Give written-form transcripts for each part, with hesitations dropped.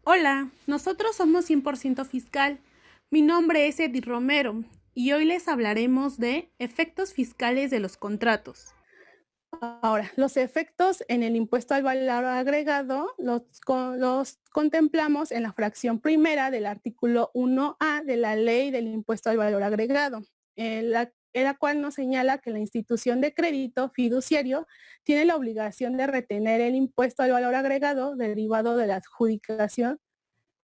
Hola, nosotros somos 100% Fiscal. Mi nombre es Edith Romero y hoy les hablaremos de efectos fiscales de los contratos. Ahora, los efectos en el impuesto al valor agregado los contemplamos en la fracción primera del artículo 1A de la Ley del Impuesto al Valor Agregado, en la cual nos señala que la institución de crédito fiduciario tiene la obligación de retener el impuesto al valor agregado derivado de la adjudicación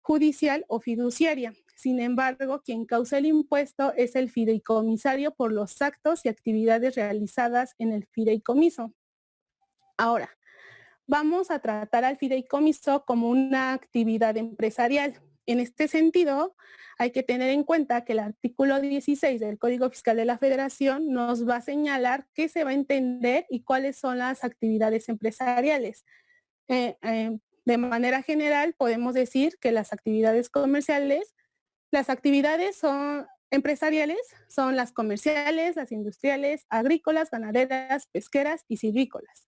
judicial o fiduciaria. Sin embargo, quien causa el impuesto es el fideicomisario por los actos y actividades realizadas en el fideicomiso. Ahora, vamos a tratar al fideicomiso como una actividad empresarial. En este sentido, hay que tener en cuenta que el artículo 16 del Código Fiscal de la Federación nos va a señalar qué se va a entender y cuáles son las actividades empresariales. De manera general, podemos decir que las actividades son empresariales, son las comerciales, las industriales, agrícolas, ganaderas, pesqueras y silvícolas.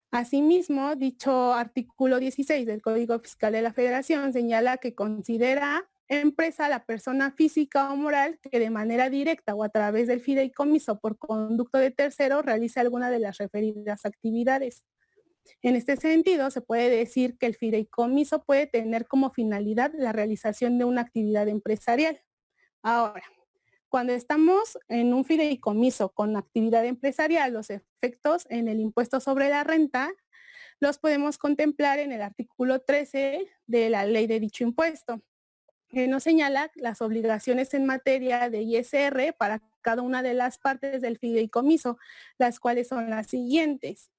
Asimismo, dicho artículo 16 del Código Fiscal de la Federación señala que considera empresa la persona física o moral que de manera directa o a través del fideicomiso por conducto de tercero realice alguna de las referidas actividades. En este sentido, se puede decir que el fideicomiso puede tener como finalidad la realización de una actividad empresarial. Ahora, cuando estamos en un fideicomiso con actividad empresarial, los efectos en el impuesto sobre la renta los podemos contemplar en el artículo 13 de la ley de dicho impuesto, que nos señala las obligaciones en materia de ISR para cada una de las partes del fideicomiso, las cuales son las siguientes.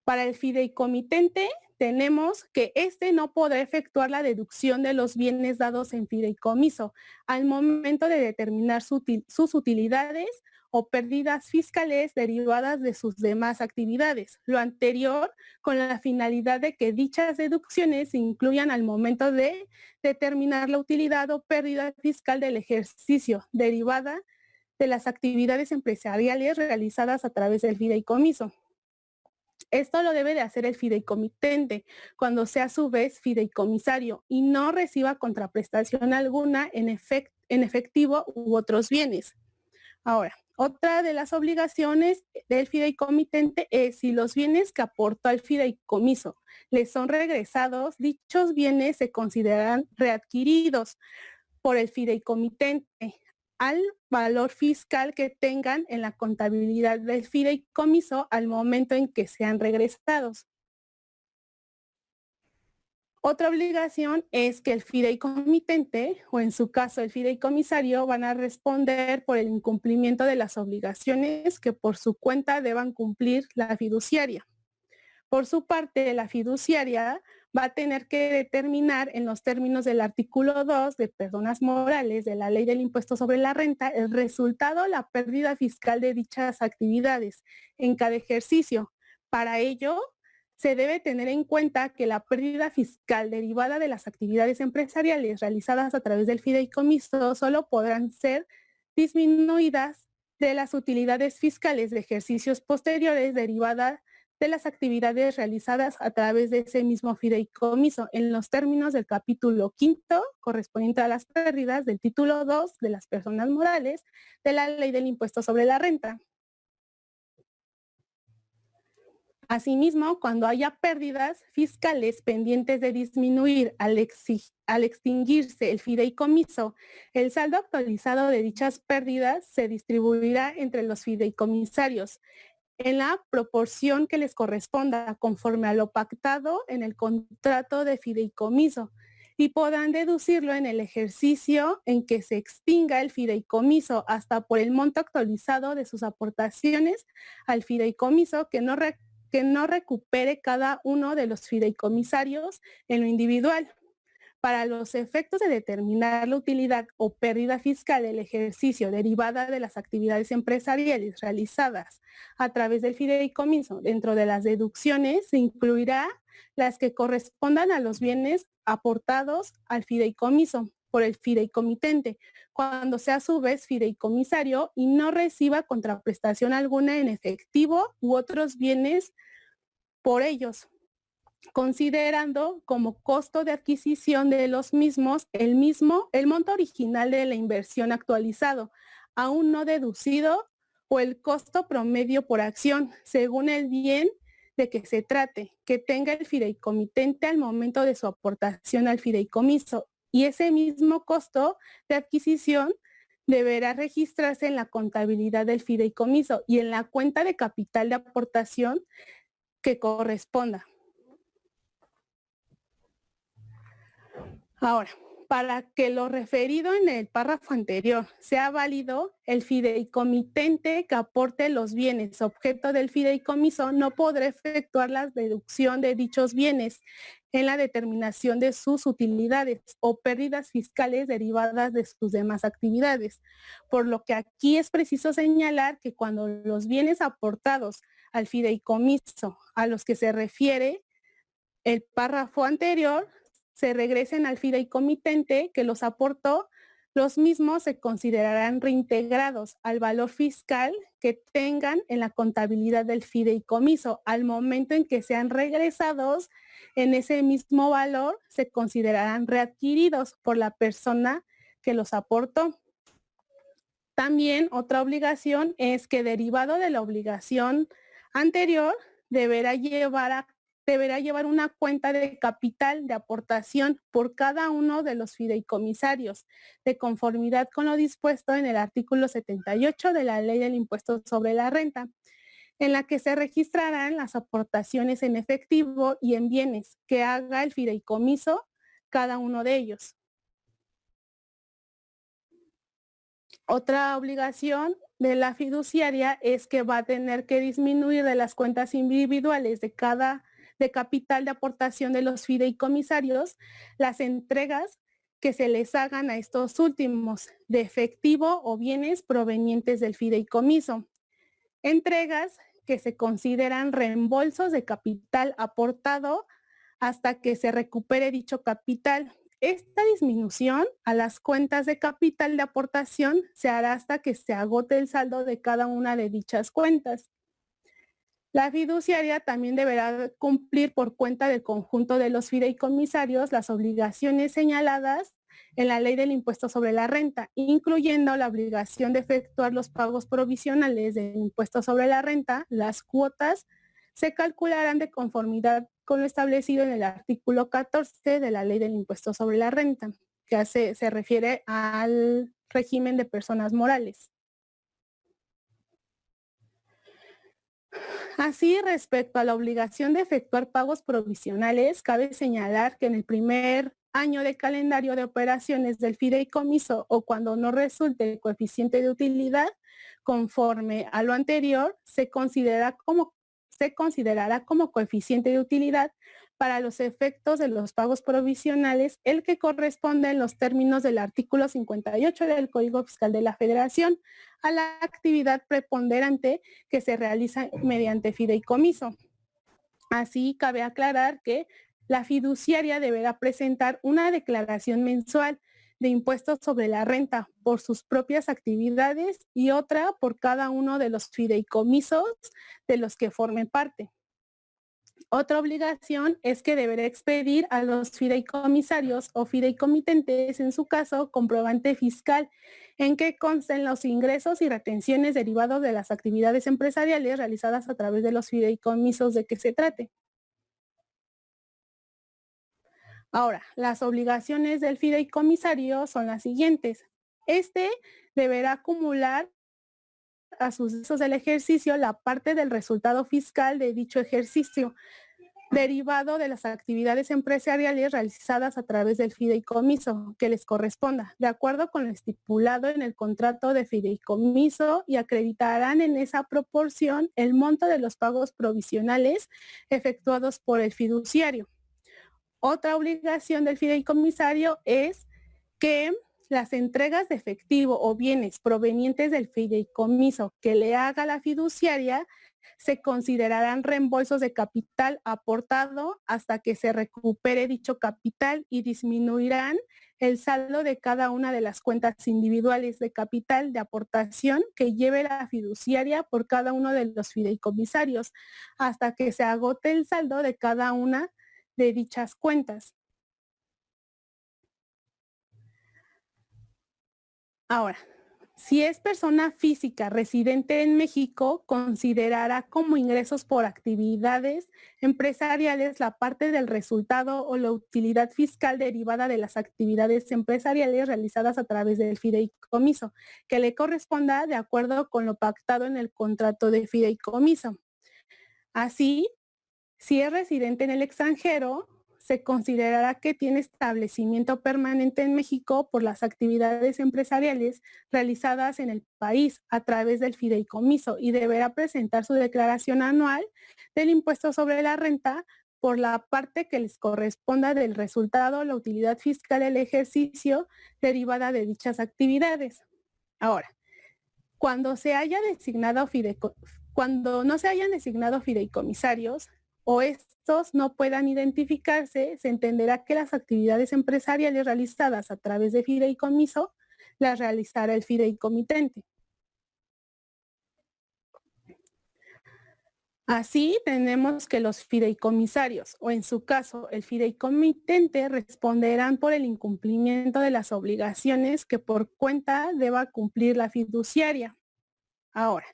Para el fideicomitente tenemos que éste no podrá efectuar la deducción de los bienes dados en fideicomiso al momento de determinar sus utilidades o pérdidas fiscales derivadas de sus demás actividades. Lo anterior con la finalidad de que dichas deducciones se incluyan al momento de determinar la utilidad o pérdida fiscal del ejercicio derivada de las actividades empresariales realizadas a través del fideicomiso. Esto lo debe de hacer el fideicomitente cuando sea a su vez fideicomisario y no reciba contraprestación alguna en efectivo u otros bienes. Ahora, otra de las obligaciones del fideicomitente es si los bienes que aportó al fideicomiso le son regresados, dichos bienes se considerarán readquiridos por el fideicomitente al valor fiscal que tengan en la contabilidad del fideicomiso al momento en que sean regresados. Otra obligación es que el fideicomitente, o en su caso el fideicomisario, van a responder por el incumplimiento de las obligaciones que por su cuenta deban cumplir la fiduciaria. Por su parte, la fiduciaria va a tener que determinar en los términos del artículo 2 de personas morales de la Ley del Impuesto sobre la Renta el resultado, la pérdida fiscal de dichas actividades en cada ejercicio. Para ello, se debe tener en cuenta que la pérdida fiscal derivada de las actividades empresariales realizadas a través del fideicomiso solo podrán ser disminuidas de las utilidades fiscales de ejercicios posteriores derivadas de las actividades realizadas a través de ese mismo fideicomiso en los términos del capítulo quinto correspondiente a las pérdidas del título 2 de las personas morales de la Ley del Impuesto sobre la Renta. Asimismo, cuando haya pérdidas fiscales pendientes de disminuir al extinguirse el fideicomiso, el saldo actualizado de dichas pérdidas se distribuirá entre los fideicomisarios en la proporción que les corresponda conforme a lo pactado en el contrato de fideicomiso y podrán deducirlo en el ejercicio en que se extinga el fideicomiso hasta por el monto actualizado de sus aportaciones al fideicomiso que no recupere cada uno de los fideicomisarios en lo individual. Para los efectos de determinar la utilidad o pérdida fiscal del ejercicio derivada de las actividades empresariales realizadas a través del fideicomiso, dentro de las deducciones se incluirá las que correspondan a los bienes aportados al fideicomiso por el fideicomitente, cuando sea a su vez fideicomisario y no reciba contraprestación alguna en efectivo u otros bienes por ellos, considerando como costo de adquisición de los mismos el monto original de la inversión actualizado, aún no deducido, o el costo promedio por acción, según el bien de que se trate, que tenga el fideicomitente al momento de su aportación al fideicomiso. Y ese mismo costo de adquisición deberá registrarse en la contabilidad del fideicomiso y en la cuenta de capital de aportación que corresponda. Ahora, para que lo referido en el párrafo anterior sea válido, el fideicomitente que aporte los bienes objeto del fideicomiso no podrá efectuar la deducción de dichos bienes en la determinación de sus utilidades o pérdidas fiscales derivadas de sus demás actividades. Por lo que aquí es preciso señalar que cuando los bienes aportados al fideicomiso a los que se refiere el párrafo anterior se regresen al fideicomitente que los aportó, los mismos se considerarán reintegrados al valor fiscal que tengan en la contabilidad del fideicomiso. Al momento en que sean regresados, en ese mismo valor se considerarán readquiridos por la persona que los aportó. También otra obligación es que derivado de la obligación anterior deberá llevar una cuenta de capital de aportación por cada uno de los fideicomisarios, de conformidad con lo dispuesto en el artículo 78 de la Ley del Impuesto sobre la Renta, en la que se registrarán las aportaciones en efectivo y en bienes que haga el fideicomiso cada uno de ellos. Otra obligación de la fiduciaria es que va a tener que disminuir de las cuentas individuales de capital de aportación de los fideicomisarios las entregas que se les hagan a estos últimos de efectivo o bienes provenientes del fideicomiso. Entregas que se consideran reembolsos de capital aportado hasta que se recupere dicho capital. Esta disminución a las cuentas de capital de aportación se hará hasta que se agote el saldo de cada una de dichas cuentas. La fiduciaria también deberá cumplir por cuenta del conjunto de los fideicomisarios las obligaciones señaladas en la Ley del Impuesto sobre la Renta, incluyendo la obligación de efectuar los pagos provisionales del impuesto sobre la renta. Las cuotas se calcularán de conformidad con lo establecido en el artículo 14 de la Ley del Impuesto sobre la Renta, que se refiere al régimen de personas morales. Así, respecto a la obligación de efectuar pagos provisionales, cabe señalar que en el primer año de calendario de operaciones del fideicomiso o cuando no resulte el coeficiente de utilidad, conforme a lo anterior, se considerará como coeficiente de utilidad para los efectos de los pagos provisionales el que corresponde en los términos del artículo 58 del Código Fiscal de la Federación a la actividad preponderante que se realiza mediante fideicomiso. Así, cabe aclarar que la fiduciaria deberá presentar una declaración mensual de impuestos sobre la renta por sus propias actividades y otra por cada uno de los fideicomisos de los que formen parte. Otra obligación es que deberá expedir a los fideicomisarios o fideicomitentes, en su caso, comprobante fiscal en que consten los ingresos y retenciones derivados de las actividades empresariales realizadas a través de los fideicomisos de que se trate. Ahora, las obligaciones del fideicomisario son las siguientes. Este deberá acumular a sus usos del ejercicio la parte del resultado fiscal de dicho ejercicio, derivado de las actividades empresariales realizadas a través del fideicomiso que les corresponda, de acuerdo con lo estipulado en el contrato de fideicomiso, y acreditarán en esa proporción el monto de los pagos provisionales efectuados por el fiduciario. Otra obligación del fideicomisario es que las entregas de efectivo o bienes provenientes del fideicomiso que le haga la fiduciaria se considerarán reembolsos de capital aportado hasta que se recupere dicho capital y disminuirán el saldo de cada una de las cuentas individuales de capital de aportación que lleve la fiduciaria por cada uno de los fideicomisarios hasta que se agote el saldo de cada una de dichas cuentas. Ahora, si es persona física residente en México, considerará como ingresos por actividades empresariales la parte del resultado o la utilidad fiscal derivada de las actividades empresariales realizadas a través del fideicomiso, que le corresponda de acuerdo con lo pactado en el contrato de fideicomiso. Así, si es residente en el extranjero, se considerará que tiene establecimiento permanente en México por las actividades empresariales realizadas en el país a través del fideicomiso y deberá presentar su declaración anual del impuesto sobre la renta por la parte que les corresponda del resultado o la utilidad fiscal del ejercicio derivada de dichas actividades. Ahora, cuando se haya designado cuando no se hayan designado fideicomisarios o estos no puedan identificarse, se entenderá que las actividades empresariales realizadas a través de fideicomiso las realizará el fideicomitente. Así tenemos que los fideicomisarios, o en su caso el fideicomitente, responderán por el incumplimiento de las obligaciones que por cuenta deba cumplir la fiduciaria. Ahora,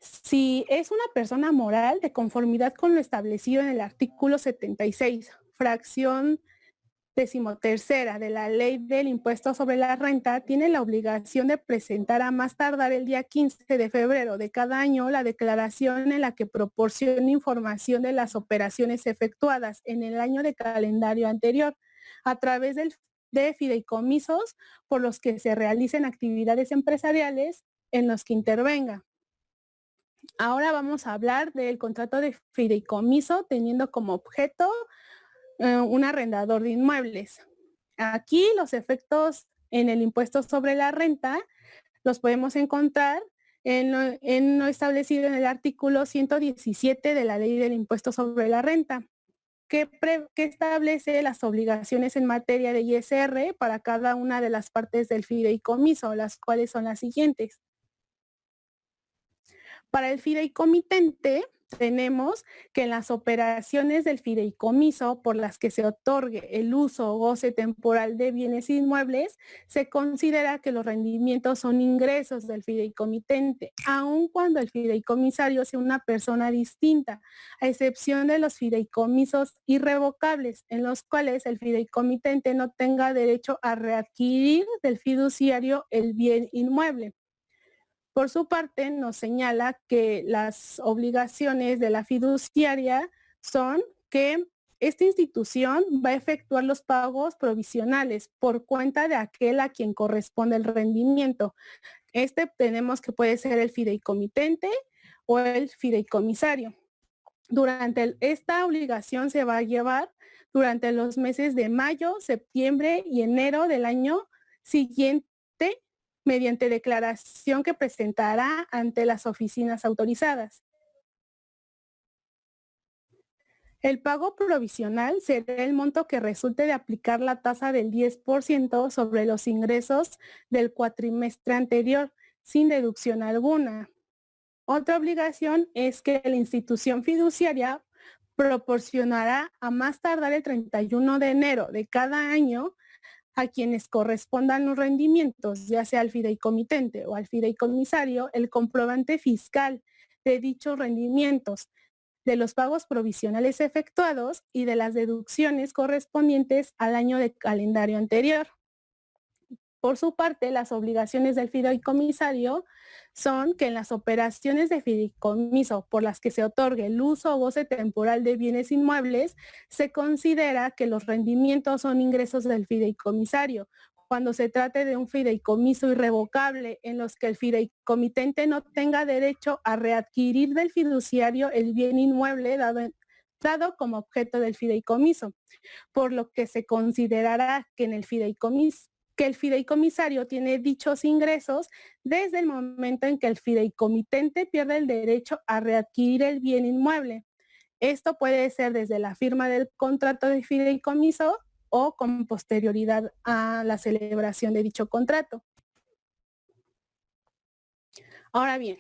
si es una persona moral, de conformidad con lo establecido en el artículo 76, fracción 13ª de la Ley del Impuesto sobre la Renta, tiene la obligación de presentar a más tardar el día 15 de febrero de cada año la declaración en la que proporciona información de las operaciones efectuadas en el año de calendario anterior a través de fideicomisos por los que se realicen actividades empresariales en los que intervenga. Ahora vamos a hablar del contrato de fideicomiso teniendo como objeto un arrendador de inmuebles. Aquí los efectos en el impuesto sobre la renta los podemos encontrar en lo establecido en el artículo 117 de la Ley del Impuesto sobre la Renta, que establece las obligaciones en materia de ISR para cada una de las partes del fideicomiso, las cuales son las siguientes. Para el fideicomitente, tenemos que en las operaciones del fideicomiso por las que se otorgue el uso o goce temporal de bienes inmuebles, se considera que los rendimientos son ingresos del fideicomitente, aun cuando el fideicomisario sea una persona distinta, a excepción de los fideicomisos irrevocables, en los cuales el fideicomitente no tenga derecho a readquirir del fiduciario el bien inmueble. Por su parte, nos señala que las obligaciones de la fiduciaria son que esta institución va a efectuar los pagos provisionales por cuenta de aquel a quien corresponde el rendimiento. Tenemos que puede ser el fideicomitente o el fideicomisario. Esta obligación se va a llevar durante los meses de mayo, septiembre y enero del año siguiente, mediante declaración que presentará ante las oficinas autorizadas. El pago provisional será el monto que resulte de aplicar la tasa del 10% sobre los ingresos del cuatrimestre anterior, sin deducción alguna. Otra obligación es que la institución fiduciaria proporcionará a más tardar el 31 de enero de cada año a quienes correspondan los rendimientos, ya sea al fideicomitente o al fideicomisario, el comprobante fiscal de dichos rendimientos, de los pagos provisionales efectuados y de las deducciones correspondientes al año de calendario anterior. Por su parte, las obligaciones del fideicomisario son que en las operaciones de fideicomiso por las que se otorgue el uso o goce temporal de bienes inmuebles, se considera que los rendimientos son ingresos del fideicomisario. Cuando se trate de un fideicomiso irrevocable en los que el fideicomitente no tenga derecho a readquirir del fiduciario el bien inmueble dado como objeto del fideicomiso, por lo que se considerará que en el fideicomiso que el fideicomisario tiene dichos ingresos desde el momento en que el fideicomitente pierde el derecho a readquirir el bien inmueble. Esto puede ser desde la firma del contrato de fideicomiso o con posterioridad a la celebración de dicho contrato. Ahora bien,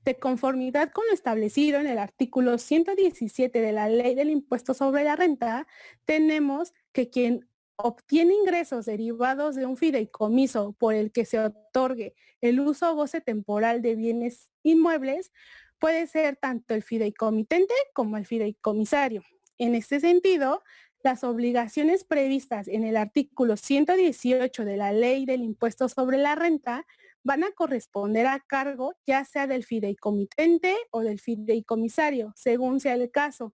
de conformidad con lo establecido en el artículo 117 de la Ley del Impuesto sobre la Renta, tenemos que quien obtiene ingresos derivados de un fideicomiso por el que se otorgue el uso o goce temporal de bienes inmuebles puede ser tanto el fideicomitente como el fideicomisario. En este sentido, las obligaciones previstas en el artículo 118 de la Ley del Impuesto sobre la Renta van a corresponder a cargo ya sea del fideicomitente o del fideicomisario, según sea el caso.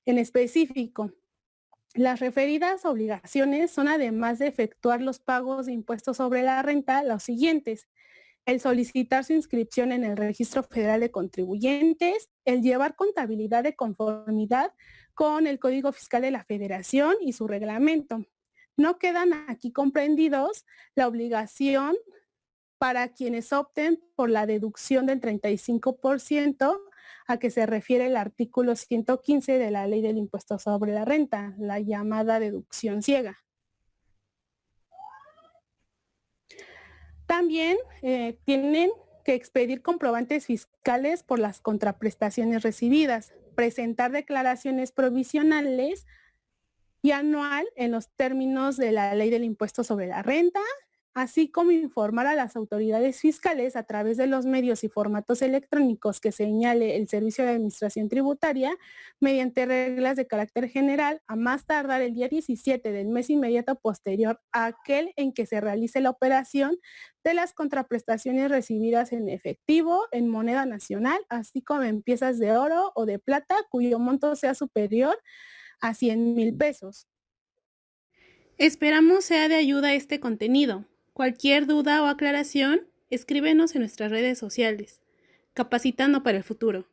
En específico, las referidas obligaciones son, además de efectuar los pagos de impuestos sobre la renta, los siguientes: el solicitar su inscripción en el Registro Federal de Contribuyentes, el llevar contabilidad de conformidad con el Código Fiscal de la Federación y su reglamento. No quedan aquí comprendidos la obligación para quienes opten por la deducción del 35% a que se refiere el artículo 115 de la Ley del Impuesto sobre la Renta, la llamada deducción ciega. También tienen que expedir comprobantes fiscales por las contraprestaciones recibidas, presentar declaraciones provisionales y anual en los términos de la Ley del Impuesto sobre la Renta, así como informar a las autoridades fiscales a través de los medios y formatos electrónicos que señale el Servicio de Administración Tributaria mediante reglas de carácter general a más tardar el día 17 del mes inmediato posterior a aquel en que se realice la operación de las contraprestaciones recibidas en efectivo, en moneda nacional, así como en piezas de oro o de plata cuyo monto sea superior a 100,000 pesos. Esperamos sea de ayuda este contenido. Cualquier duda o aclaración, escríbenos en nuestras redes sociales. Capacitando para el futuro.